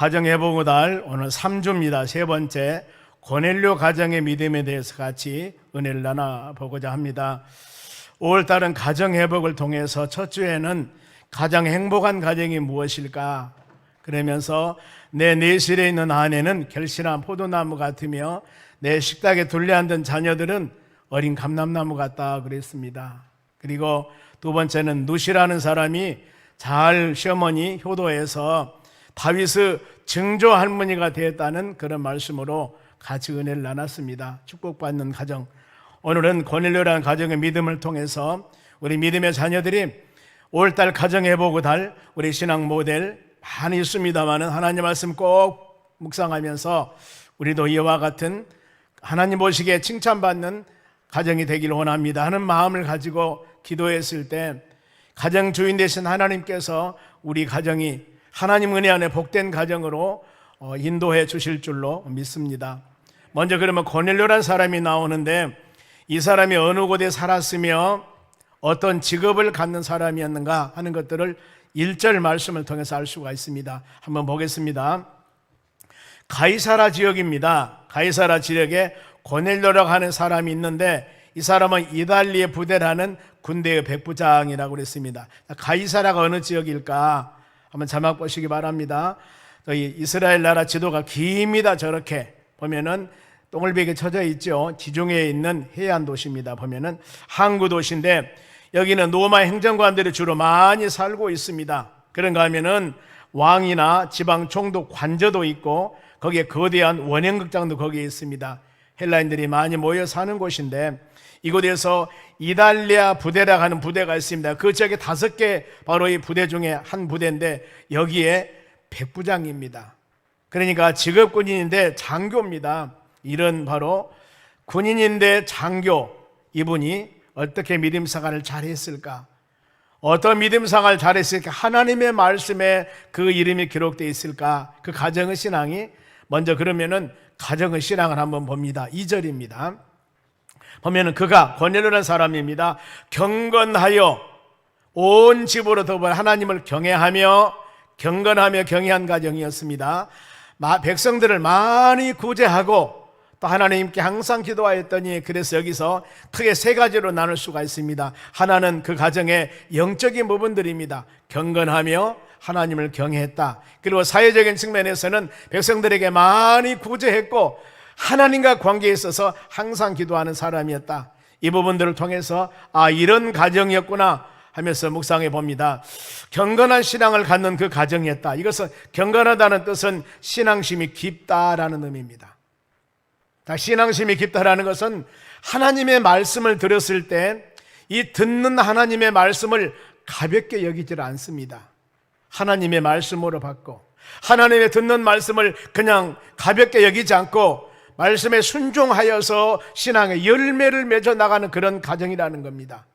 가정회복 달 오늘 3주입니다. 세 번째 고넬료 가정의 믿음에 대해서 같이 은혜를 나눠보고자 합니다. 5월달은 가정회복을 통해서 첫 주에는 가장 행복한 가정이 무엇일까? 그러면서 내 내실에 있는 아내는 결실한 포도나무 같으며 내 식탁에 둘레앉은 자녀들은 어린 감람나무 같다 그랬습니다. 그리고 두 번째는 룻이라는 사람이 잘 시어머니 효도해서 다윗의 증조 할머니가 되었다는 그런 말씀으로 같이 은혜를 나눴습니다. 축복받는 가정. 오늘은 고넬료라는 가정의 믿음을 통해서 우리 믿음의 자녀들이 5월달 가정회복 달 우리 신앙 모델 많이 있습니다만 하나님 말씀 꼭 묵상하면서 우리도 이와 같은 하나님 보시기에 칭찬받는 가정이 되기를 원합니다 하는 마음을 가지고 기도했을 때 가정 주인 되신 하나님께서 우리 가정이 하나님 은혜 안에 복된 가정으로 인도해 주실 줄로 믿습니다. 먼저 그러면 고넬료라는 사람이 나오는데 이 사람이 어느 곳에 살았으며 어떤 직업을 갖는 사람이었는가 하는 것들을 1절 말씀을 통해서 알 수가 있습니다. 한번 보겠습니다. 가이사라 지역입니다. 가이사라 지역에 고넬료라고 하는 사람이 있는데 이 사람은 이달리의 부대라는 군대의 백부장이라고 그랬습니다. 가이사라가 어느 지역일까? 한번 자막 보시기 바랍니다. 저희 이스라엘 나라 지도가 깁니다. 저렇게 보면은 동글베개 쳐져 있죠. 지중해에 있는 해안 도시입니다. 보면은 항구 도시인데 여기는 로마 행정관들이 주로 많이 살고 있습니다. 그런가 하면은 왕이나 지방 총독 관저도 있고 거기에 거대한 원형극장도 거기에 있습니다. 헬라인들이 많이 모여 사는 곳인데 이곳에서 이달리아 부대라고 하는 부대가 있습니다. 그 지역에 5개 바로 이 부대 중에 한 부대인데 여기에 백부장입니다. 그러니까 직업 군인인데 장교입니다. 이런 바로 군인인데 장교, 이분이 어떻게 믿음 생활을 잘했을까? 어떤 믿음 생활을 잘했을까? 하나님의 말씀에 그 이름이 기록되어 있을까? 그 가정의 신앙이 먼저 그러면은 가정의 신앙을 한번 봅니다. 2절입니다. 보면은 그가 고넬료라는 사람입니다. 경건하여 온 집으로 더불어 하나님을 경외하며 경건하며 경외한 가정이었습니다. 백성들을 많이 구제하고 또 하나님께 항상 기도하였더니 그래서 여기서 크게 3가지로 나눌 수가 있습니다. 하나는 그 가정의 영적인 부분들입니다. 경건하며 하나님을 경외했다. 그리고 사회적인 측면에서는 백성들에게 많이 구제했고 하나님과 관계에 있어서 항상 기도하는 사람이었다. 이 부분들을 통해서 이런 가정이었구나 하면서 묵상해 봅니다. 경건한 신앙을 갖는 그 가정이었다. 이것은 경건하다는 뜻은 신앙심이 깊다라는 의미입니다. 신앙심이 깊다라는 것은 하나님의 말씀을 들었을 때 이 듣는 하나님의 말씀을 가볍게 여기질 않습니다. 하나님의 말씀으로 받고 하나님의 듣는 말씀을 그냥 가볍게 여기지 않고 말씀에 순종하여서 신앙의 열매를 맺어 나가는 그런 가정이라는 겁니다.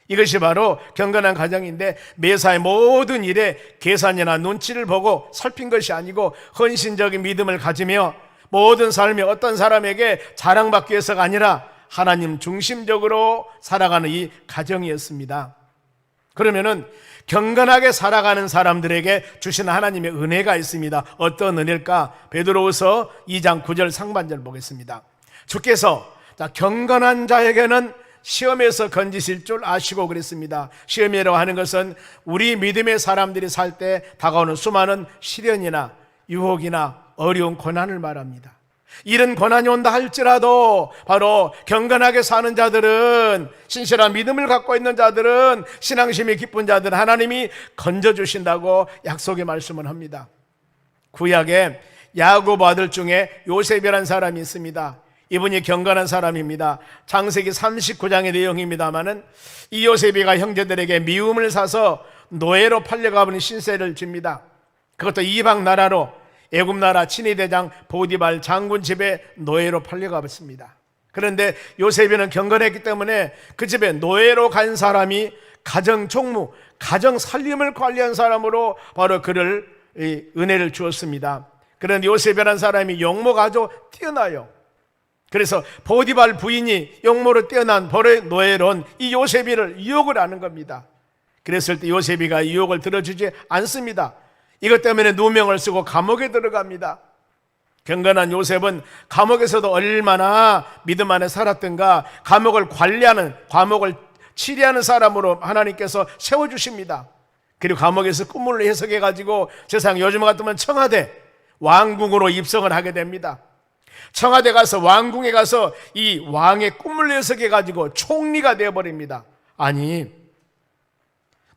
이것이 바로 경건한 가정인데 매사의 모든 일에 계산이나 눈치를 보고 살핀 것이 아니고 헌신적인 믿음을 가지며 모든 삶이 어떤 사람에게 자랑받기 위해서가 아니라 하나님 중심적으로 살아가는 이 가정이었습니다. 그러면은 경건하게 살아가는 사람들에게 주시는 하나님의 은혜가 있습니다. 어떤 은혜일까? 베드로후서 2장 9절 상반절 보겠습니다. 주께서 경건한 자에게는 시험에서 건지실 줄 아시고 그랬습니다. 시험이라고 하는 것은 우리 믿음의 사람들이 살 때 다가오는 수많은 시련이나 유혹이나 어려운 고난을 말합니다. 이런 고난이 온다 할지라도 바로 경건하게 사는 자들은, 신실한 믿음을 갖고 있는 자들은, 신앙심이 깊은 자들은 하나님이 건져주신다고 약속의 말씀을 합니다. 구약에 야곱 아들 중에 요셉이라는 사람이 있습니다. 이분이 경건한 사람입니다. 창세기 39장의 내용입니다마는 이 요셉이가 형제들에게 미움을 사서 노예로 팔려가버린 신세를 집니다. 그것도 이방 나라로 애굽 나라 친위대장 보디발 장군 집에 노예로 팔려가봤습니다. 그런데 요셉이는 경건했기 때문에 그 집에 노예로 간 사람이 가정 총무, 가정 살림을 관리한 사람으로 바로 그를 은혜를 주었습니다. 그런데 요셉이라는 사람이 용모가 아주 뛰어나요. 그래서 보디발 부인이 용모로 뛰어난 벌의 노예로는 이 요셉이를 유혹을 하는 겁니다. 그랬을 때 요셉이가 유혹을 들어주지 않습니다. 이것 때문에 누명을 쓰고 감옥에 들어갑니다. 경건한 요셉은 감옥에서도 얼마나 믿음 안에 살았던가, 감옥을 관리하는, 감옥을 치리하는 사람으로 하나님께서 세워주십니다. 그리고 감옥에서 꿈을 해석해가지고 세상 요즘 같으면 청와대 왕궁으로 입성을 하게 됩니다. 청와대 가서, 왕궁에 가서 이 왕의 꿈을 해석해가지고 총리가 되어버립니다. 아니,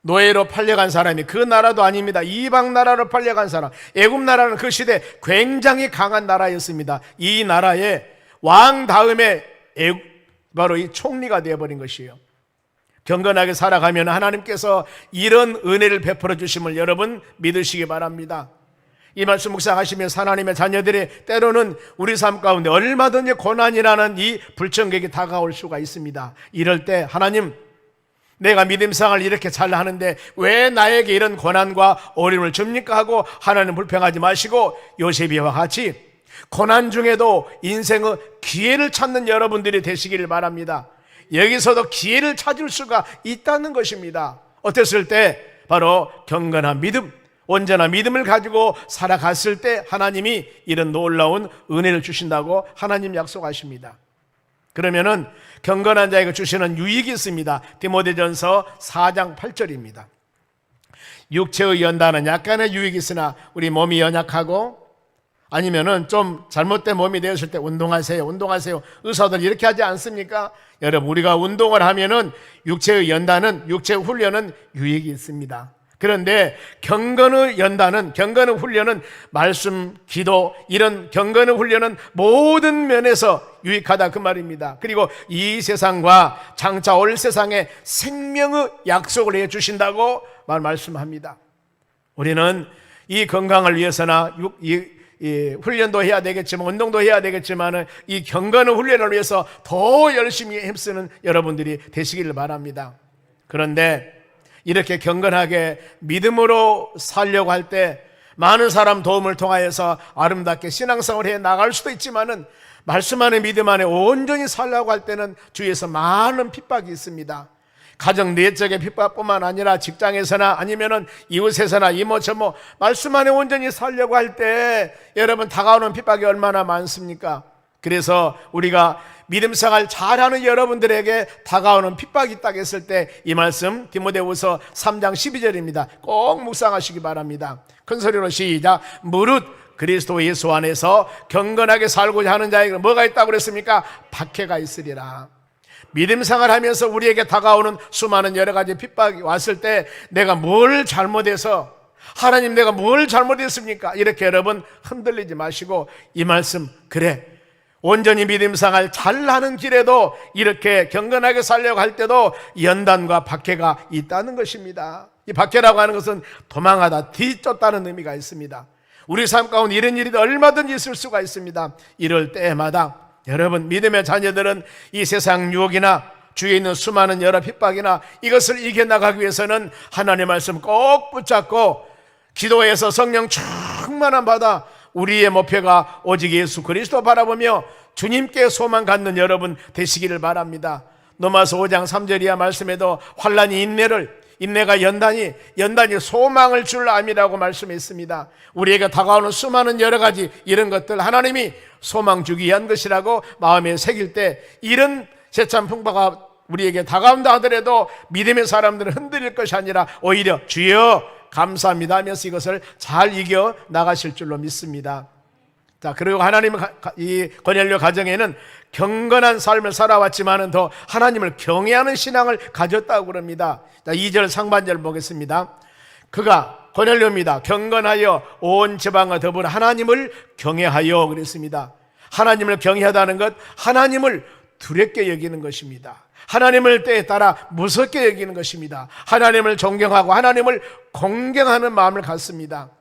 노예로 팔려간 사람이 그 나라도 아닙니다. 이방 나라로 팔려간 사람. 애굽 나라는 그 시대 굉장히 강한 나라였습니다. 이 나라의 왕 다음에 바로 이 총리가 되어버린 것이에요. 경건하게 살아가면 하나님께서 이런 은혜를 베풀어 주심을 여러분 믿으시기 바랍니다. 이 말씀 묵상하시면서 하나님의 자녀들이 때로는 우리 삶 가운데 얼마든지 고난이라는 이 불청객이 다가올 수가 있습니다. 이럴 때 하나님, 내가 믿음생활을 이렇게 잘 하는데 왜 나에게 이런 고난과 어려움을 줍니까? 하고 하나님 불평하지 마시고 요셉이와 같이 고난 중에도 인생의 기회를 찾는 여러분들이 되시기를 바랍니다. 여기서도 기회를 찾을 수가 있다는 것입니다. 어땠을 때? 바로 경건한 믿음, 온전한 믿음을 가지고 살아갔을 때 하나님이 이런 놀라운 은혜를 주신다고 하나님 약속하십니다. 그러면은 경건한 자에게 주시는 유익이 있습니다. 디모데전서 4장 8절입니다. 육체의 연단은 약간의 유익이 있으나 우리 몸이 연약하고 아니면은 좀 잘못된 몸이 되었을 때 운동하세요. 의사들 이렇게 하지 않습니까? 여러분, 우리가 운동을 하면은 육체의 연단은, 육체의 훈련은 유익이 있습니다. 그런데 경건의 연단은, 경건의 훈련은 말씀, 기도, 이런 경건의 훈련은 모든 면에서 유익하다 그 말입니다. 그리고 이 세상과 장차 올 세상에 생명의 약속을 해주신다고 말씀합니다. 우리는 이 건강을 위해서나 이 훈련도 해야 되겠지만, 운동도 해야 되겠지만, 이 경건의 훈련을 위해서 더 열심히 힘쓰는 여러분들이 되시기를 바랍니다. 그런데 이렇게 경건하게 믿음으로 살려고 할 때 많은 사람 도움을 통하여서 아름답게 신앙생활을 해 나갈 수도 있지만은, 말씀 안에 믿음 안에 온전히 살려고 할 때는 주위에서 많은 핍박이 있습니다. 가정 내적의 핍박뿐만 아니라 직장에서나 아니면은 이웃에서나 이모저모 말씀 안에 온전히 살려고 할 때 여러분 다가오는 핍박이 얼마나 많습니까? 그래서 우리가 믿음생활 잘하는 여러분들에게 다가오는 핍박이 있다 했을 때 이 말씀 디모데후서 3장 12절입니다. 꼭 묵상하시기 바랍니다. 큰 소리로 시작. 무릇 그리스도 예수 안에서 경건하게 살고자 하는 자에게 뭐가 있다고 그랬습니까? 박해가 있으리라. 믿음생활 하면서 우리에게 다가오는 수많은 여러 가지 핍박이 왔을 때 내가 뭘 잘못해서, 하나님 내가 뭘 잘못했습니까? 이렇게 여러분 흔들리지 마시고 이 말씀, 그래, 온전히 믿음생활 잘하는 길에도 이렇게 경건하게 살려고 할 때도 연단과 박해가 있다는 것입니다. 이 박해라고 하는 것은 도망하다, 뒤쫓다는 의미가 있습니다. 우리 삶 가운데 이런 일이 얼마든지 있을 수가 있습니다. 이럴 때마다 여러분 믿음의 자녀들은 이 세상 유혹이나 주위에 있는 수많은 여러 핍박이나 이것을 이겨나가기 위해서는 하나님의 말씀 꼭 붙잡고 기도해서 성령 충만함 받아 우리의 목표가 오직 예수 그리스도 바라보며 주님께 소망 갖는 여러분 되시기를 바랍니다. 로마서 5장 3절이야 말씀에도 환난이 인내가 연단이 소망을 줄 암이라고 말씀했습니다. 우리에게 다가오는 수많은 여러 가지 이런 것들 하나님이 소망 주기 위한 것이라고 마음에 새길 때 이런 세찬 풍파가 우리에게 다가온다 하더라도 믿음의 사람들은 흔들릴 것이 아니라 오히려 주여 감사합니다 하면서 이것을 잘 이겨 나가실 줄로 믿습니다. 자, 그리고 하나님은 이 고넬료 가정에는 경건한 삶을 살아왔지만은 더 하나님을 경외하는 신앙을 가졌다고 그럽니다. 자, 2절 상반절 보겠습니다. 그가 고넬료입니다. 경건하여 온 지방과 더불어 하나님을 경외하여 그랬습니다. 하나님을 경외하다는 것, 하나님을 두렵게 여기는 것입니다. 하나님을 때에 따라 무섭게 여기는 것입니다. 하나님을 존경하고 하나님을 공경하는 마음을 갖습니다.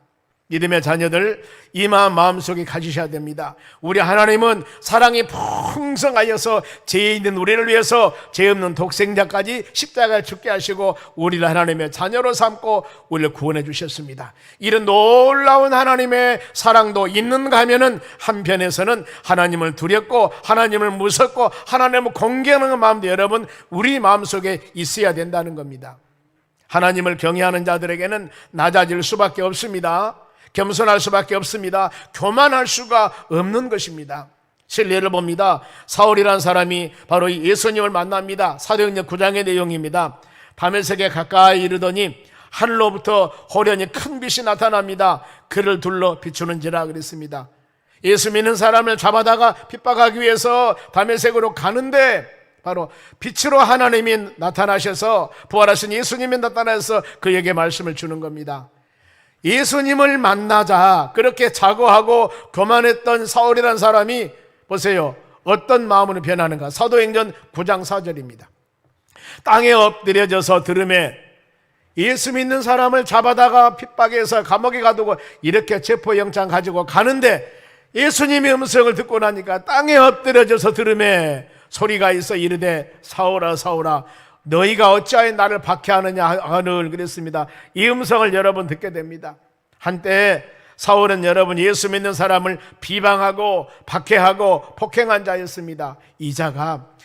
믿음의 자녀들 이 마음속에 가지셔야 됩니다. 우리 하나님은 사랑이 풍성하여서 죄 있는 우리를 위해서 죄 없는 독생자까지 십자가에 죽게 하시고 우리를 하나님의 자녀로 삼고 우리를 구원해 주셨습니다. 이런 놀라운 하나님의 사랑도 있는가 하면은 한편에서는 하나님을 두렵고 하나님을 무섭고 하나님을 공경하는 마음도 여러분 우리 마음속에 있어야 된다는 겁니다. 하나님을 경외하는 자들에게는 낮아질 수밖에 없습니다. 겸손할 수밖에 없습니다. 교만할 수가 없는 것입니다. 실례를 봅니다. 사울이라는 사람이 바로 예수님을 만납니다. 사도행전 9장의 내용입니다. 다메섹에 가까이 이르더니 하늘로부터 호련히 큰 빛이 나타납니다. 그를 둘러 비추는지라 그랬습니다. 예수 믿는 사람을 잡아다가 핍박하기 위해서 다메섹으로 가는데 바로 빛으로 하나님이 나타나셔서 부활하신 예수님이 나타나서 그에게 말씀을 주는 겁니다. 예수님을 만나자 그렇게 자고하고 교만했던 사울이라는 사람이 보세요, 어떤 마음으로 변하는가. 사도행전 9장 4절입니다. 땅에 엎드려져서 들음에 예수 믿는 사람을 잡아다가 핍박해서 감옥에 가두고 이렇게 체포영장 가지고 가는데 예수님의 음성을 듣고 나니까 땅에 엎드려져서 들음에 소리가 있어 이르되 사울아 사울아 너희가 어찌하여 나를 박해하느냐 하늘 그랬습니다. 이 음성을 여러분 듣게 됩니다. 한때 사울은 여러분 예수 믿는 사람을 비방하고 박해하고 폭행한 자였습니다.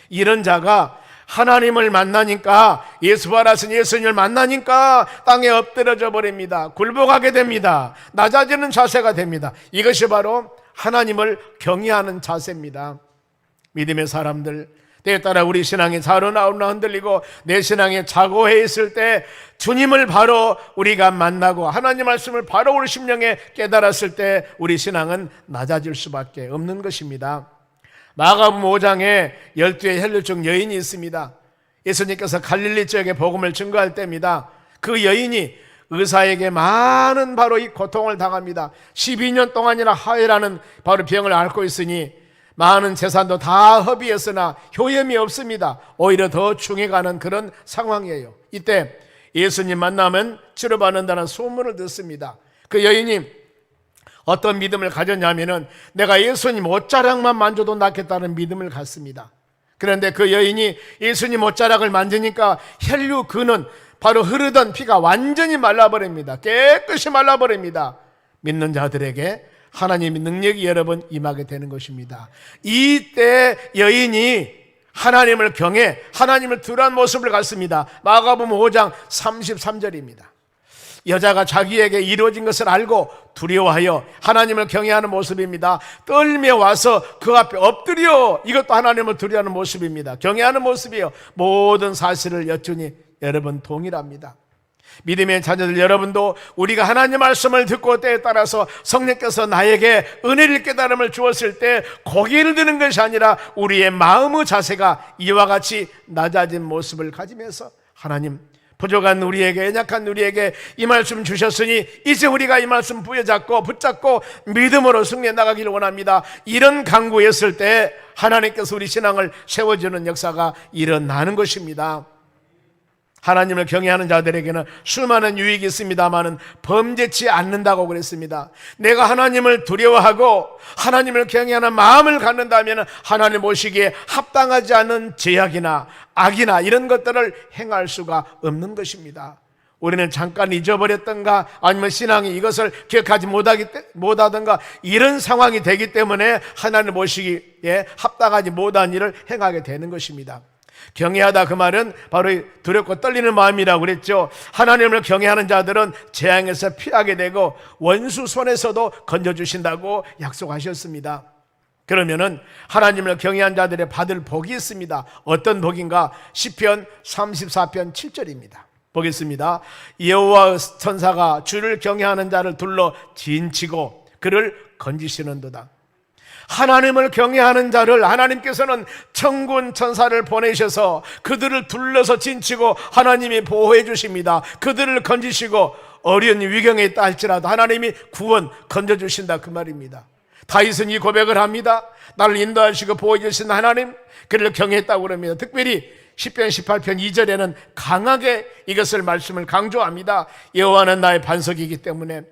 이런 자가 하나님을 만나니까 예수 부활하신 예수님을 만나니까 땅에 엎드려져 버립니다. 굴복하게 됩니다. 낮아지는 자세가 됩니다. 이것이 바로 하나님을 경외하는 자세입니다. 믿음의 사람들, 때에 따라 우리 신앙이 좌로나우나 흔들리고 내 신앙에 자고해 있을 때 주님을 바로 우리가 만나고 하나님 말씀을 바로 우리 심령에 깨달았을 때 우리 신앙은 낮아질 수밖에 없는 것입니다. 마가복음 5장에 12의 혈류증 여인이 있습니다. 예수님께서 갈릴리 지역에 복음을 증거할 때입니다. 그 여인이 의사에게 많은 바로 이 고통을 당합니다. 12년 동안이나 하혈하는 바로 병을 앓고 있으니 많은 재산도 다 허비했으나 효염이 없습니다. 오히려 더 중해가는 그런 상황이에요. 이때 예수님 만나면 치료받는다는 소문을 듣습니다. 그 여인이 어떤 믿음을 가졌냐면은 내가 예수님 옷자락만 만져도 낫겠다는 믿음을 갖습니다. 그런데 그 여인이 예수님 옷자락을 만지니까 혈류 그는 바로 흐르던 피가 완전히 말라버립니다. 깨끗이 말라버립니다. 믿는 자들에게 하나님의 능력이 여러분 임하게 되는 것입니다. 이때 여인이 하나님을 경외 하나님을 두려운 모습을 갖습니다. 마가복음 5장 33절입니다. 여자가 자기에게 이루어진 것을 알고 두려워하여 하나님을 경외하는 모습입니다. 떨며 와서 그 앞에 엎드려, 이것도 하나님을 두려워하는 모습입니다. 경외하는 모습이에요. 모든 사실을 여쭈니 여러분 동일합니다. 믿음의 자녀들 여러분도 우리가 하나님 말씀을 듣고 때에 따라서 성령께서 나에게 은혜를 깨달음을 주었을 때 고개를 드는 것이 아니라 우리의 마음의 자세가 이와 같이 낮아진 모습을 가지면서 하나님 부족한 우리에게 연약한 우리에게 이 말씀 주셨으니 이제 우리가 이 말씀 부여잡고 붙잡고 믿음으로 승리해 나가기를 원합니다. 이런 간구였을 때 하나님께서 우리 신앙을 세워주는 역사가 일어나는 것입니다. 하나님을 경외하는 자들에게는 수많은 유익이 있습니다마는 범죄치 않는다고 그랬습니다. 내가 하나님을 두려워하고 하나님을 경외하는 마음을 갖는다면 하나님 보시기에 합당하지 않은 죄악이나 악이나 이런 것들을 행할 수가 없는 것입니다. 우리는 잠깐 잊어버렸던가 아니면 신앙이 이것을 기억하지 못하던가 이런 상황이 되기 때문에 하나님 보시기에 합당하지 못한 일을 행하게 되는 것입니다. 경외하다 그 말은 바로 두렵고 떨리는 마음이라고 그랬죠. 하나님을 경외하는 자들은 재앙에서 피하게 되고 원수 손에서도 건져주신다고 약속하셨습니다. 그러면은 하나님을 경외한 자들의 받을 복이 있습니다. 어떤 복인가? 시편 34편 7절입니다. 보겠습니다. 여호와 천사가 주를 경외하는 자를 둘러 진치고 그를 건지시는도다. 하나님을 경외하는 자를 하나님께서는 천군 천사를 보내셔서 그들을 둘러서 진치고 하나님이 보호해 주십니다. 그들을 건지시고 어려운 위경에 있다 할지라도 하나님이 구원 건져주신다 그 말입니다. 다윗은 이 고백을 합니다. 나를 인도하시고 보호해 주신 하나님, 그를 경외했다고 그럽니다. 특별히 시편 18편 2절에는 강하게 이것을 말씀을 강조합니다. 여호와는 나의 반석이기 때문에,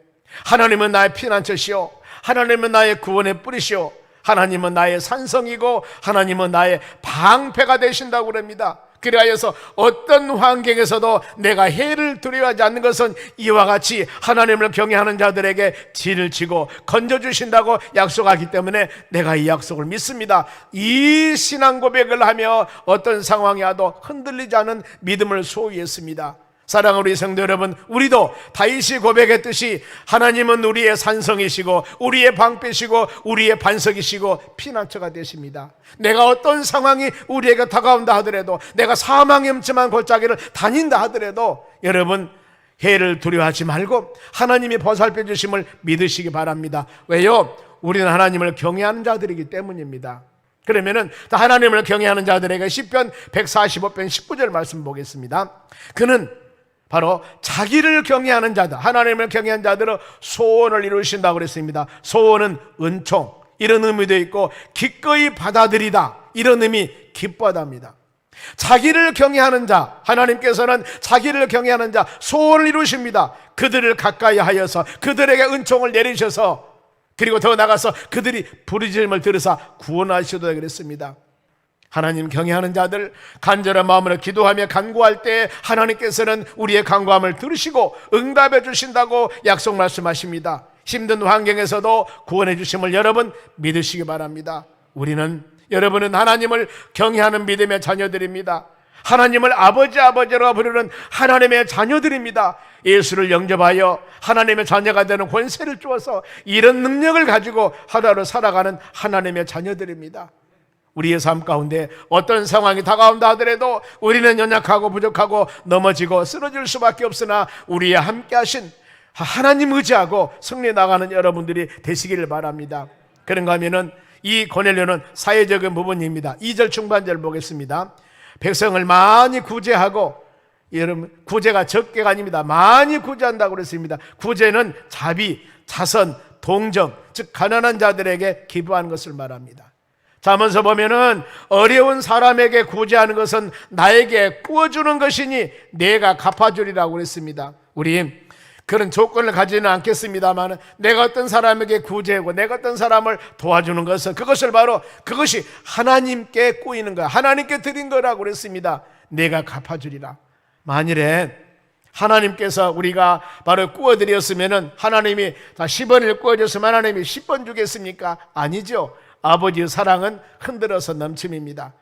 하나님은 나의 피난처시오, 하나님은 나의 구원의 뿌리시오, 하나님은 나의 산성이고 하나님은 나의 방패가 되신다고 그럽니다. 그리하여서 어떤 환경에서도 내가 해를 두려워하지 않는 것은 이와 같이 하나님을 경외하는 자들에게 진을 치고 건져주신다고 약속하기 때문에 내가 이 약속을 믿습니다. 이 신앙 고백을 하며 어떤 상황이 와도 흔들리지 않은 믿음을 소유했습니다. 사랑하는 우리 성도 여러분, 우리도 다윗이 고백했듯이 하나님은 우리의 산성이시고 우리의 방패시고 우리의 반석이시고 피난처가 되십니다. 내가 어떤 상황이 우리에게 다가온다 하더라도, 내가 사망의 음침한 골짜기를 다닌다 하더라도 여러분 해를 두려워하지 말고 하나님이 보살펴 주심을 믿으시기 바랍니다. 왜요? 우리는 하나님을 경외하는 자들이기 때문입니다. 그러면은 하나님을 경외하는 자들에게 시편 145편 19절 말씀 보겠습니다. 그는 바로 자기를 경외하는 자들, 하나님을 경외하는 자들은 소원을 이루신다고 그랬습니다. 소원은 은총, 이런 의미도 있고 기꺼이 받아들이다, 이런 의미, 기뻐하답니다. 자기를 경외하는 자, 하나님께서는 자기를 경외하는 자 소원을 이루십니다. 그들을 가까이 하여서 그들에게 은총을 내리셔서, 그리고 더 나가서 그들이 부르짖음을 들으사 구원하시도다 그랬습니다. 하나님 경외하는 자들, 간절한 마음으로 기도하며 간구할 때 하나님께서는 우리의 간구함을 들으시고 응답해 주신다고 약속 말씀하십니다. 힘든 환경에서도 구원해 주심을 여러분 믿으시기 바랍니다. 여러분은 하나님을 경외하는 믿음의 자녀들입니다. 하나님을 아버지로 부르는 하나님의 자녀들입니다. 예수를 영접하여 하나님의 자녀가 되는 권세를 주어서 이런 능력을 가지고 하루하루 살아가는 하나님의 자녀들입니다. 우리의 삶 가운데 어떤 상황이 다가온다 하더라도 우리는 연약하고 부족하고 넘어지고 쓰러질 수밖에 없으나 우리의 함께 하신 하나님 의지하고 승리해 나가는 여러분들이 되시기를 바랍니다. 그런가 하면은 이 고넬료는 사회적인 부분입니다. 2절 중반절 보겠습니다. 백성을 많이 구제하고, 여러분 구제가 적게가 아닙니다. 많이 구제한다고 그랬습니다. 구제는 자비, 자선, 동정, 즉 가난한 자들에게 기부하는 것을 말합니다. 잠언서 보면은 어려운 사람에게 구제하는 것은 나에게 구워주는 것이니 내가 갚아주리라고 그랬습니다. 우리 그런 조건을 가지는 않겠습니다만 내가 어떤 사람에게 구제하고 내가 어떤 사람을 도와주는 것은 그것이 하나님께 꾸이는 거야. 하나님께 드린 거라고 그랬습니다. 내가 갚아주리라. 만일에 하나님께서 우리가 바로 구워드렸으면은 하나님이 다 10원을 구워줬으면 하나님이 10번 주겠습니까? 아니죠. 아버지의 사랑은 흔들어서 넘침입니다.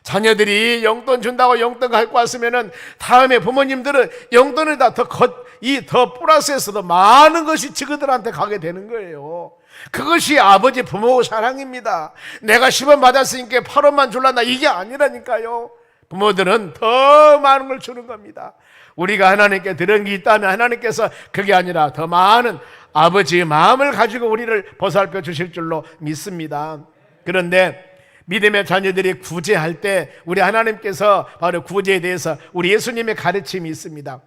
자녀들이 용돈 준다고 용돈 갖고 왔으면은 다음에 부모님들은 용돈을 더 플러스해서도 많은 것이 저들한테 가게 되는 거예요. 그것이 아버지 부모 사랑입니다. 내가 10원 받았으니까 8원만 줄란다, 이게 아니라니까요. 부모들은 더 많은 걸 주는 겁니다. 우리가 하나님께 드린 게 있다면 하나님께서 그게 아니라 더 많은 아버지의 마음을 가지고 우리를 보살펴 주실 줄로 믿습니다. 그런데 믿음의 자녀들이 구제할 때 우리 하나님께서 바로 구제에 대해서 우리 예수님의 가르침이 있습니다.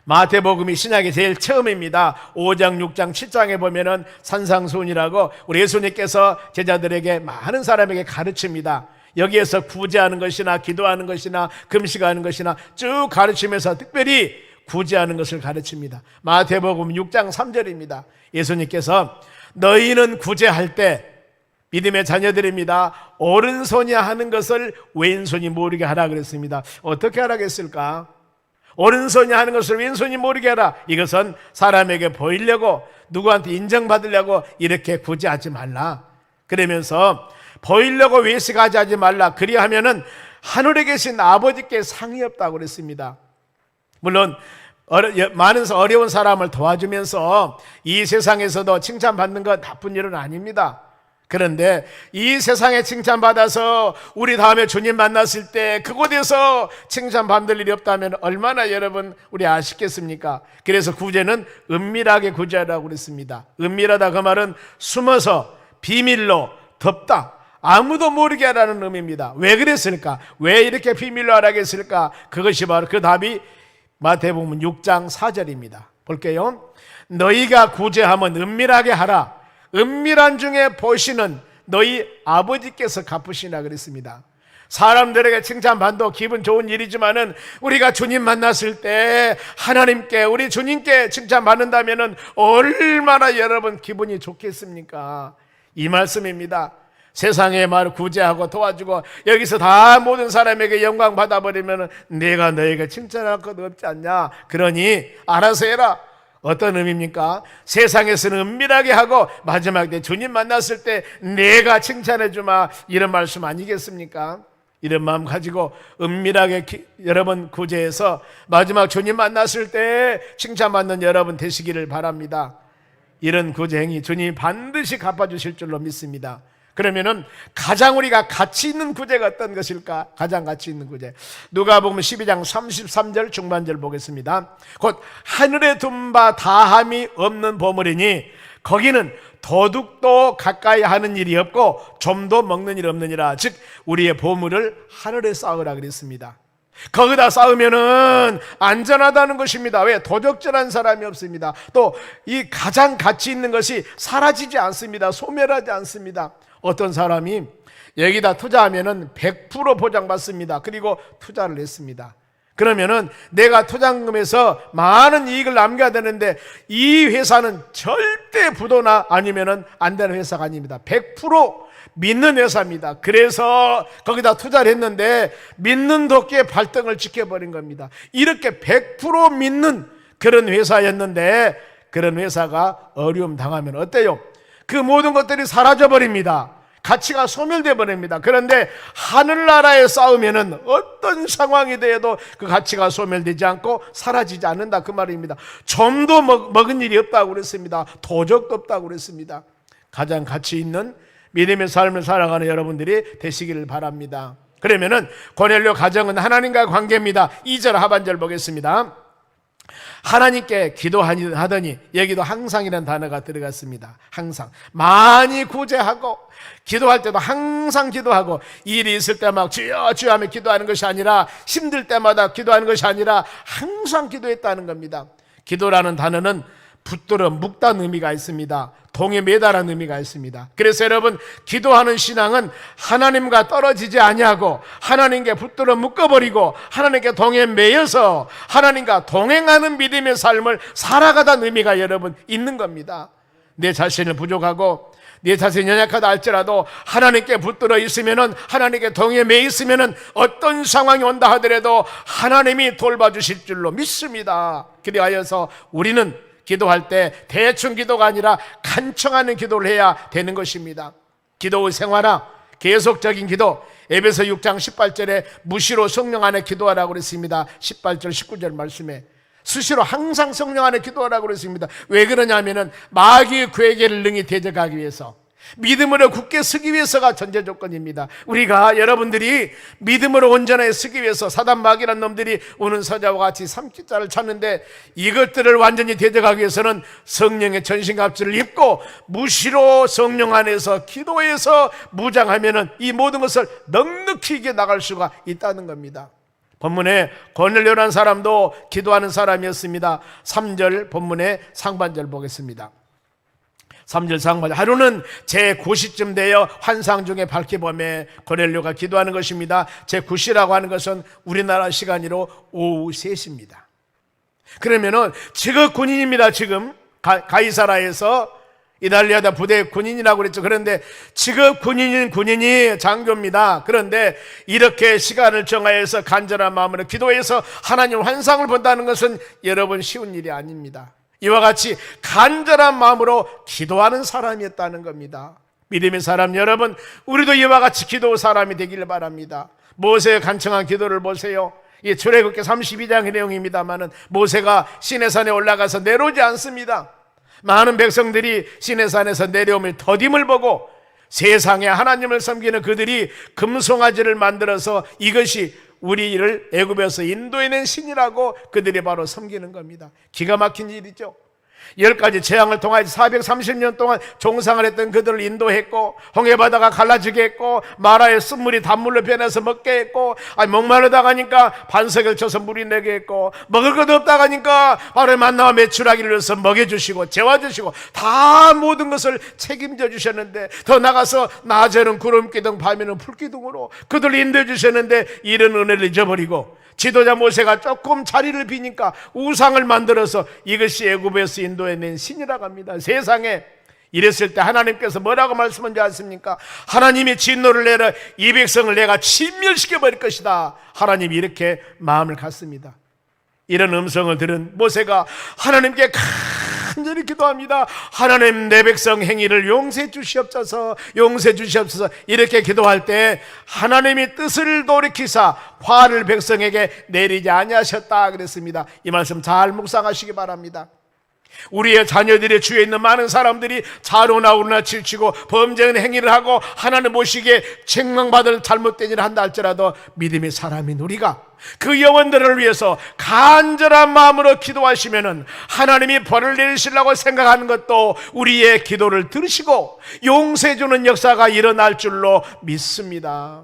마태복음이 신약의 제일 처음입니다. 5장, 6장, 7장에 보면은 산상수훈이라고 우리 예수님께서 제자들에게 많은 사람에게 가르칩니다. 여기에서 구제하는 것이나 기도하는 것이나 금식하는 것이나 쭉 가르치면서 특별히 구제하는 것을 가르칩니다. 마태복음 6장 3절입니다. 예수님께서 너희는 구제할 때, 믿음의 자녀들입니다, 오른손이 하는 것을 왼손이 모르게 하라 그랬습니다. 어떻게 하라겠을까? 오른손이 하는 것을 왼손이 모르게 하라. 이것은 사람에게 보이려고, 누구한테 인정받으려고 이렇게 구제하지 말라. 그러면서 보이려고 외식하지 하지 말라. 그리하면은 하늘에 계신 아버지께 상이 없다고 그랬습니다. 물론 많은 어려운 사람을 도와주면서 이 세상에서도 칭찬받는 건 나쁜 일은 아닙니다. 그런데 이 세상에 칭찬받아서 우리 다음에 주님 만났을 때 그곳에서 칭찬받을 일이 없다면 얼마나 여러분 우리 아쉽겠습니까? 그래서 구제는 은밀하게 구제하라고 그랬습니다. 은밀하다, 그 말은 숨어서 비밀로 덮다, 아무도 모르게 하라는 의미입니다. 왜 그랬을까? 왜 이렇게 비밀로 하라고 했을까? 그것이 바로 그 답이 마태복음 6장 4절입니다. 볼게요. 너희가 구제하면 은밀하게 하라. 은밀한 중에 보시는 너희 아버지께서 갚으시나 그랬습니다. 사람들에게 칭찬받도 기분 좋은 일이지만은 우리가 주님 만났을 때 하나님께, 우리 주님께 칭찬받는다면은 얼마나 여러분 기분이 좋겠습니까? 이 말씀입니다. 세상에 말 구제하고 도와주고 여기서 다 모든 사람에게 영광 받아버리면 내가 너에게 칭찬할 것 없지 않냐? 그러니 알아서 해라. 어떤 의미입니까? 세상에서는 은밀하게 하고 마지막에 주님 만났을 때 내가 칭찬해 주마, 이런 말씀 아니겠습니까? 이런 마음 가지고 은밀하게 여러분 구제해서 마지막 주님 만났을 때 칭찬받는 여러분 되시기를 바랍니다. 이런 구제 행위 주님이 반드시 갚아주실 줄로 믿습니다. 그러면은 가장 우리가 가치 있는 구제가 어떤 것일까? 가장 가치 있는 구제, 누가복음 12장 33절 중반절 보겠습니다. 곧 하늘에 둔 바 다함이 없는 보물이니 거기는 도둑도 가까이 하는 일이 없고 좀도 먹는 일 없느니라. 즉 우리의 보물을 하늘에 쌓으라 그랬습니다. 거기다 쌓으면은 안전하다는 것입니다. 왜? 도적질한 사람이 없습니다. 또 이 가장 가치 있는 것이 사라지지 않습니다. 소멸하지 않습니다. 어떤 사람이 여기다 투자하면은 100% 보장받습니다. 그리고 투자를 했습니다. 그러면은 내가 투자금에서 많은 이익을 남겨야 되는데 이 회사는 절대 부도나 아니면은 안 되는 회사가 아닙니다. 100% 믿는 회사입니다. 그래서 거기다 투자를 했는데 믿는 도끼의 발등을 지켜버린 겁니다. 이렇게 100% 믿는 그런 회사였는데 그런 회사가 어려움 당하면 어때요? 그 모든 것들이 사라져버립니다. 가치가 소멸돼 버립니다. 그런데 하늘나라에 쌓으면은 어떤 상황이 되어도 그 가치가 소멸되지 않고 사라지지 않는다, 그 말입니다. 좀도 먹은 일이 없다고 그랬습니다. 도적도 없다고 그랬습니다. 가장 가치 있는 믿음의 삶을 살아가는 여러분들이 되시기를 바랍니다. 그러면은 고넬료 가정은 하나님과 관계입니다. 2절 하반절 보겠습니다. 하나님께 기도하더니, 여기도 항상이라는 단어가 들어갔습니다. 항상 많이 구제하고 기도할 때도 항상 기도하고, 일이 있을 때 막 주여 주여 하며 기도하는 것이 아니라, 힘들 때마다 기도하는 것이 아니라 항상 기도했다는 겁니다. 기도라는 단어는 붙들어 묶다는 의미가 있습니다. 동에 매달아는 의미가 있습니다. 그래서 여러분, 기도하는 신앙은 하나님과 떨어지지 아니하고 하나님께 붙들어 묶어버리고 하나님께 동에 매여서 하나님과 동행하는 믿음의 삶을 살아가다는 의미가 여러분 있는 겁니다. 내 자신을 부족하고 내 자신이 연약하다 할지라도 하나님께 붙들어 있으면은, 하나님께 동에 매 있으면은 어떤 상황이 온다 하더라도 하나님이 돌봐주실 줄로 믿습니다. 그리하여서 우리는 기도할 때 대충 기도가 아니라 간청하는 기도를 해야 되는 것입니다. 기도의 생활화, 계속적인 기도, 에베소 6장 18절에 무시로 성령 안에 기도하라고 그랬습니다. 18절 19절 말씀에 수시로 항상 성령 안에 기도하라고 그랬습니다. 왜 그러냐면은 마귀의 괴계를 능히 대적하기 위해서, 믿음으로 굳게 서기 위해서가 전제 조건입니다. 우리가 여러분들이 믿음으로 온전하게 서기 위해서 사단 마귀란 놈들이 오는 서자와 같이 삼키자를 찾는데, 이것들을 완전히 대적하기 위해서는 성령의 전신갑주를 입고 무시로 성령 안에서 기도해서 무장하면은 이 모든 것을 넉넉히 이겨 나갈 수가 있다는 겁니다. 본문에 고넬료라는 사람도 기도하는 사람이었습니다. 3절 본문의 상반절 보겠습니다. 3절 상반절. 하루는 제9시쯤 되어 환상 중에 밝게 보매 고넬료가 기도하는 것입니다. 제9시라고 하는 것은 우리나라 시간으로 오후 3시입니다. 그러면은 지금 군인입니다. 지금 가이사라에서 이달리아다 부대 군인이라고 그랬죠. 그런데 지금 군인이 장교입니다. 그런데 이렇게 시간을 정하여서 간절한 마음으로 기도해서 하나님 환상을 본다는 것은 여러분 쉬운 일이 아닙니다. 이와 같이 간절한 마음으로 기도하는 사람이었다는 겁니다. 믿음의 사람 여러분, 우리도 이와 같이 기도 사람이 되기를 바랍니다. 모세의 간청한 기도를 보세요. 이 출애굽기 32장의 내용입니다만은 모세가 시내산에 올라가서 내려오지 않습니다. 많은 백성들이 시내산에서 내려오며 더딤을 보고 세상에 하나님을 섬기는 그들이 금송아지를 만들어서 이것이 우리를 애굽에서 인도해낸 신이라고 그들이 바로 섬기는 겁니다. 기가 막힌 일이죠. 10가지 재앙을 통하여 430년 동안 종상을 했던 그들을 인도했고, 홍해바다가 갈라지게 했고, 마라의 쓴물이 단물로 변해서 먹게 했고, 목마르다 가니까 반석을 쳐서 물이 내게 했고, 먹을 것 없다 가니까 바로 만나와 메추라기를 넣어서 먹여주시고 재워주시고 다 모든 것을 책임져 주셨는데, 더 나가서 낮에는 구름기둥 밤에는 불기둥으로 그들을 인도해 주셨는데, 이런 은혜를 잊어버리고 지도자 모세가 조금 자리를 비니까 우상을 만들어서 이것이 애굽에서 인도해낸 신이라고 합니다. 세상에 이랬을 때 하나님께서 뭐라고 말씀하는지 아십니까? 하나님이 진노를 내려 이 백성을 내가 진멸시켜 버릴 것이다. 하나님이 이렇게 마음을 갖습니다. 이런 음성을 들은 모세가 하나님께 간절히 기도합니다. 하나님, 내 백성 행위를 용서해 주시옵소서, 용서해 주시옵소서. 이렇게 기도할 때 하나님이 뜻을 돌이키사 화를 백성에게 내리지 아니하셨다 그랬습니다. 이 말씀 잘 묵상하시기 바랍니다. 우리의 자녀들의 주위에 있는 많은 사람들이 자로나 우로나 치우치고 범죄한 행위를 하고 하나님 보시기에 책망받을 잘못된 일을 한다 할지라도 믿음의 사람인 우리가 그 영혼들을 위해서 간절한 마음으로 기도하시면은 하나님이 벌을 내리시려고 생각하는 것도 우리의 기도를 들으시고 용서해 주는 역사가 일어날 줄로 믿습니다.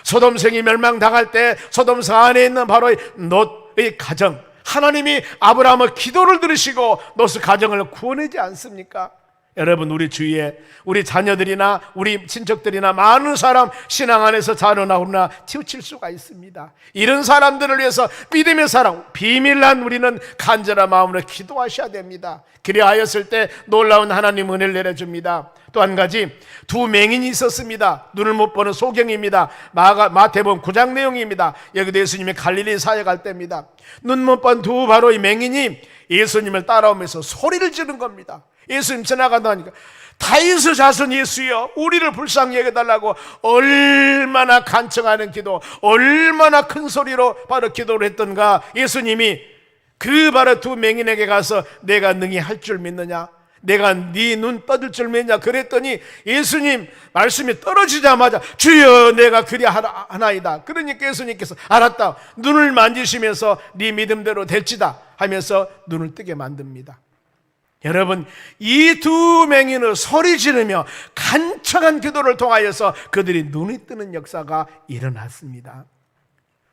소돔성이 멸망당할 때 소돔성 안에 있는 바로 롯의 가정, 하나님이 아브라함의 기도를 들으시고 롯의 가정을 구원하지 않습니까? 여러분, 우리 주위에 우리 자녀들이나 우리 친척들이나 많은 사람 신앙 안에서 자로나 우로나 치우칠 수가 있습니다. 이런 사람들을 위해서 믿음의 사랑, 비밀난 우리는 간절한 마음으로 기도하셔야 됩니다. 그리하였을 때 놀라운 하나님 은혜를 내려줍니다. 또 한 가지, 두 맹인이 있었습니다. 눈을 못 보는 소경입니다. 마태복음 9장 내용입니다. 여기도 예수님이 갈릴리 사역할 때입니다. 눈 못 본 두 바로 이 맹인이 예수님을 따라오면서 소리를 지른 겁니다. 예수님 지나간다니까 다윗의 자손 예수여, 우리를 불쌍히 여겨달라고 얼마나 간청하는 기도, 얼마나 큰 소리로 바로 기도를 했던가. 예수님이 그 바로 두 맹인에게 가서 내가 능히 할 줄 믿느냐, 내가 네 눈 떠들 줄 믿냐 그랬더니 예수님 말씀이 떨어지자마자 주여 내가 그리하나이다. 그러니까 예수님께서 알았다, 눈을 만지시면서 네 믿음대로 될지다 하면서 눈을 뜨게 만듭니다. 여러분, 이 두 맹인은 소리 지르며 간청한 기도를 통하여서 그들이 눈이 뜨는 역사가 일어났습니다.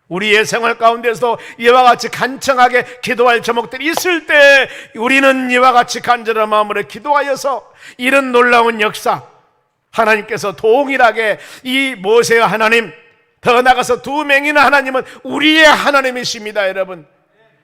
우리의 생활 가운데서 이와 같이 간청하게 기도할 제목들이 있을 때 우리는 이와 같이 간절한 마음으로 기도하여서 이런 놀라운 역사, 하나님께서 동일하게 이 모세와 하나님, 더 나아가서 두 맹인의 하나님은 우리의 하나님이십니다. 여러분,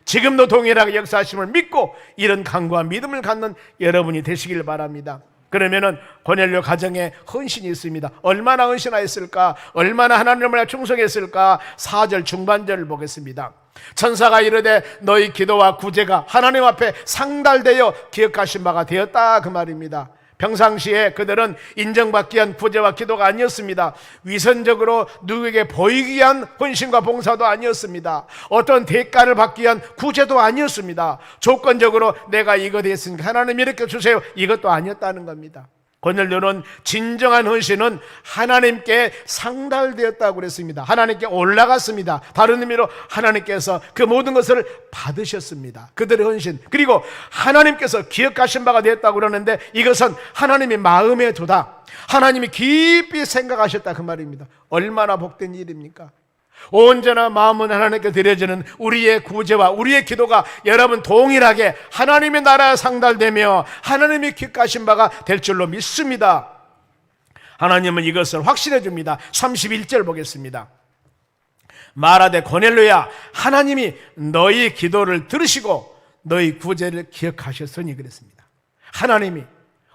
지금도 동일하게 역사하심을 믿고 이런 강구와 믿음을 갖는 여러분이 되시길 바랍니다. 그러면은 고넬료 가정에 헌신이 있습니다. 얼마나 헌신하였을까, 얼마나 하나님을 충성했을까. 4절 중반절을 보겠습니다. 천사가 이르되 너희 기도와 구제가 하나님 앞에 상달되어 기억하신 바가 되었다, 그 말입니다. 평상시에 그들은 인정받기 위한 구제와 기도가 아니었습니다. 위선적으로 누구에게 보이기 위한 헌신과 봉사도 아니었습니다. 어떤 대가를 받기 위한 구제도 아니었습니다. 조건적으로 내가 이거 됐으니까 하나님 이렇게 주세요, 이것도 아니었다는 겁니다. 고넬료는 진정한 헌신은 하나님께 상달되었다고 그랬습니다. 하나님께 올라갔습니다. 다른 의미로 하나님께서 그 모든 것을 받으셨습니다. 그들의 헌신, 그리고 하나님께서 기억하신 바가 되었다고 그러는데 이것은 하나님의 마음에 두다, 하나님이 깊이 생각하셨다, 그 말입니다. 얼마나 복된 일입니까? 온전한 마음은 하나님께 드려지는 우리의 구제와 우리의 기도가 여러분 동일하게 하나님의 나라에 상달되며 하나님이 기억하신 바가 될 줄로 믿습니다. 하나님은 이것을 확신해 줍니다. 31절 보겠습니다. 말하되 고넬료야, 하나님이 너희 기도를 들으시고 너희 구제를 기억하셨으니 그랬습니다. 하나님이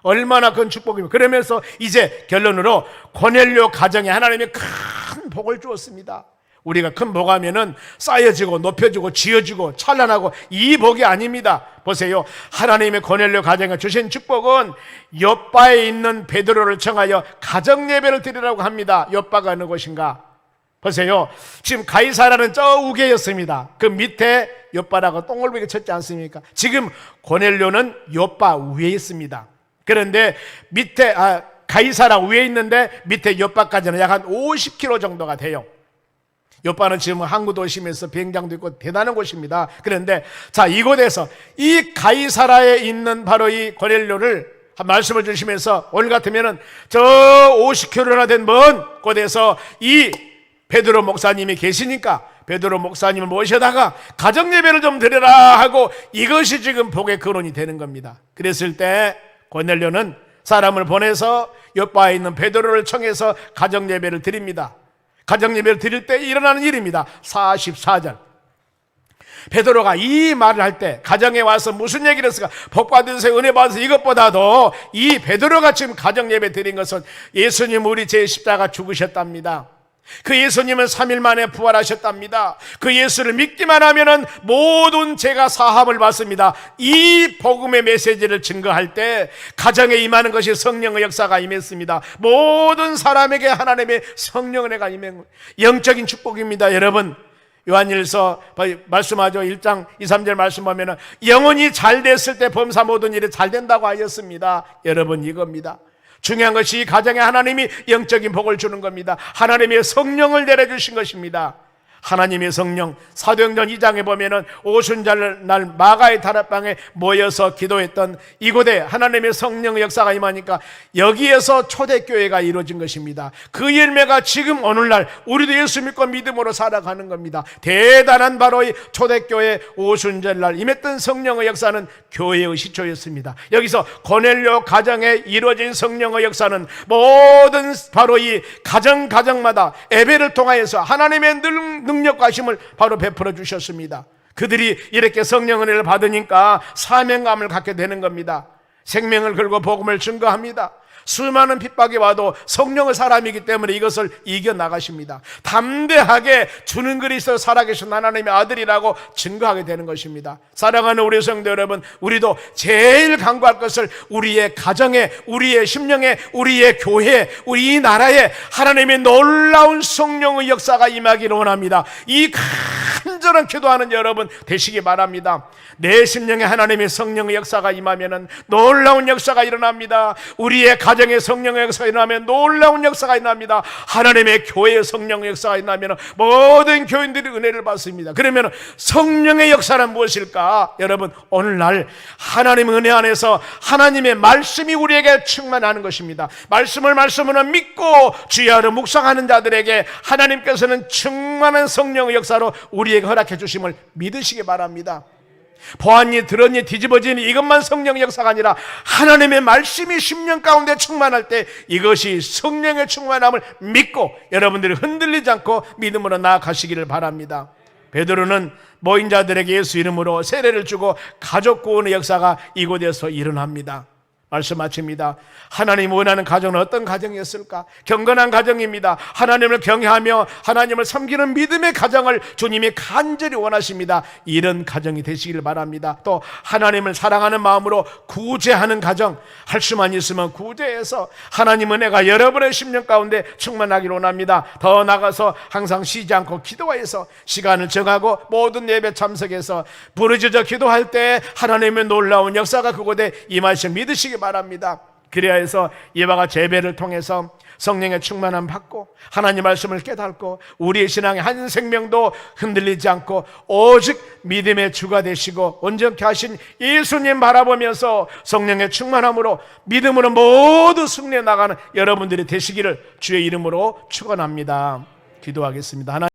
얼마나 큰 축복입니다. 그러면서 이제 결론으로 고넬료 가정에 하나님이 큰 복을 주었습니다. 우리가 큰 복하면은 쌓여지고 높여지고 지어지고 찬란하고 이 복이 아닙니다. 보세요, 하나님의 고넬료 가정에 주신 축복은 욥바에 있는 베드로를 청하여 가정 예배를 드리라고 합니다. 욥바가 어느 곳인가? 보세요, 지금 가이사라는 저 우개였습니다. 그 밑에 욥바라고 동글보게 쳤지 않습니까? 지금 고넬료는 욥바 위에 있습니다. 그런데 밑에 가이사라 위에 있는데 밑에 욥바까지는 약 한 50km 정도가 돼요. 욥바는 지금 항구 도심에서 비행장도 있고 대단한 곳입니다. 그런데 자, 이곳에서 이 가이사라에 있는 바로 이 고넬료를 한 말씀을 주시면서 오늘 같으면은 저 50km나 된 먼 곳에서 이 베드로 목사님이 계시니까 베드로 목사님을 모셔다가 가정 예배를 좀 드려라 하고 이것이 지금 복의 근원이 되는 겁니다. 그랬을 때 고넬료는 사람을 보내서 욥바에 있는 베드로를 청해서 가정 예배를 드립니다. 가정 예배를 드릴 때 일어나는 일입니다. 44절. 베드로가 이 말을 할 때 가정에 와서 무슨 얘기를 했을까? 복 받으세요, 은혜 받으세요. 이것보다도 이 베드로가 지금 가정 예배 드린 것은 예수님 우리 제 십자가 죽으셨답니다. 그 예수님은 3일 만에 부활하셨답니다. 그 예수를 믿기만 하면은 모든 죄가 사함을 받습니다. 이 복음의 메시지를 증거할 때 가정에 임하는 것이 성령의 역사가 임했습니다. 모든 사람에게 하나님의 성령의 은혜가 임한 영적인 축복입니다. 여러분, 요한일서 말씀하죠. 1장 2, 3절 말씀 보면은 영혼이 잘 됐을 때 범사 모든 일이 잘 된다고 하였습니다. 여러분, 이겁니다. 중요한 것이 이 가정에 하나님이 영적인 복을 주는 겁니다. 하나님의 성령을 내려주신 것입니다. 하나님의 성령, 사도행전 2장에 보면은 오순절날 마가의 다락방에 모여서 기도했던 이곳에 하나님의 성령의 역사가 임하니까 여기에서 초대교회가 이루어진 것입니다. 그 열매가 지금 오늘날 우리도 예수 믿고 믿음으로 살아가는 겁니다. 대단한 바로 이 초대교회 오순절날 임했던 성령의 역사는 교회의 시초였습니다. 여기서 고넬료 가정에 이루어진 성령의 역사는 모든 바로 이 가정마다 예배를 통하여서 하나님의 능력과 힘을 바로 베풀어 주셨습니다. 그들이 이렇게 성령 은혜를 받으니까 사명감을 갖게 되는 겁니다. 생명을 걸고 복음을 증거합니다. 수많은 핍박이 와도 성령의 사람이기 때문에 이것을 이겨나가십니다. 담대하게 주는 그리스도 살아계신 하나님의 아들이라고 증거하게 되는 것입니다. 사랑하는 우리 성도 여러분, 우리도 제일 간구할 것을 우리의 가정에, 우리의 심령에, 우리의 교회에, 우리 이 나라에 하나님의 놀라운 성령의 역사가 임하기를 원합니다. 이 간절한 기도하는 여러분 되시기 바랍니다. 내 심령에 하나님의 성령의 역사가 임하면 놀라운 역사가 일어납니다. 우리의 가정에 성령의 역사가 일어나면 놀라운 역사가 일어납니다. 하나님의 교회의 성령의 역사가 일어나면 모든 교인들이 은혜를 받습니다. 그러면 성령의 역사는 무엇일까? 여러분, 오늘날 하나님의 은혜 안에서 하나님의 말씀이 우리에게 충만하는 것입니다. 말씀으로 믿고 주야로 묵상하는 자들에게 하나님께서는 충만한 성령의 역사로 우리에게 허락해 주심을 믿으시기 바랍니다. 보았니 들었니 뒤집어지니 이것만 성령의 역사가 아니라 하나님의 말씀이 심령 가운데 충만할 때 이것이 성령의 충만함을 믿고 여러분들이 흔들리지 않고 믿음으로 나아가시기를 바랍니다. 베드로는 모인 자들에게 예수 이름으로 세례를 주고 가족 구원의 역사가 이곳에서 일어납니다. 말씀 마칩니다. 하나님 원하는 가정은 어떤 가정이었을까? 경건한 가정입니다. 하나님을 경외하며 하나님을 섬기는 믿음의 가정을 주님이 간절히 원하십니다. 이런 가정이 되시길 바랍니다. 또 하나님을 사랑하는 마음으로 구제하는 가정, 할 수만 있으면 구제해서 하나님 은혜가 여러분의 심령 가운데 충만하기를 원합니다. 더 나아가서 항상 쉬지 않고 기도해서 시간을 정하고 모든 예배 참석해서 부르짖어 기도할 때 하나님의 놀라운 역사가 그곳에 임하시길 믿으시기 바랍니다. 그래야 해서 이와 같이 예배를 통해서 성령의 충만함 받고 하나님 말씀을 깨닫고 우리의 신앙의 한 생명도 흔들리지 않고 오직 믿음의 주가 되시고 온전케 하신 예수님 바라보면서 성령의 충만함으로 믿음으로 모두 승리해 나가는 여러분들이 되시기를 주의 이름으로 축원합니다. 기도하겠습니다.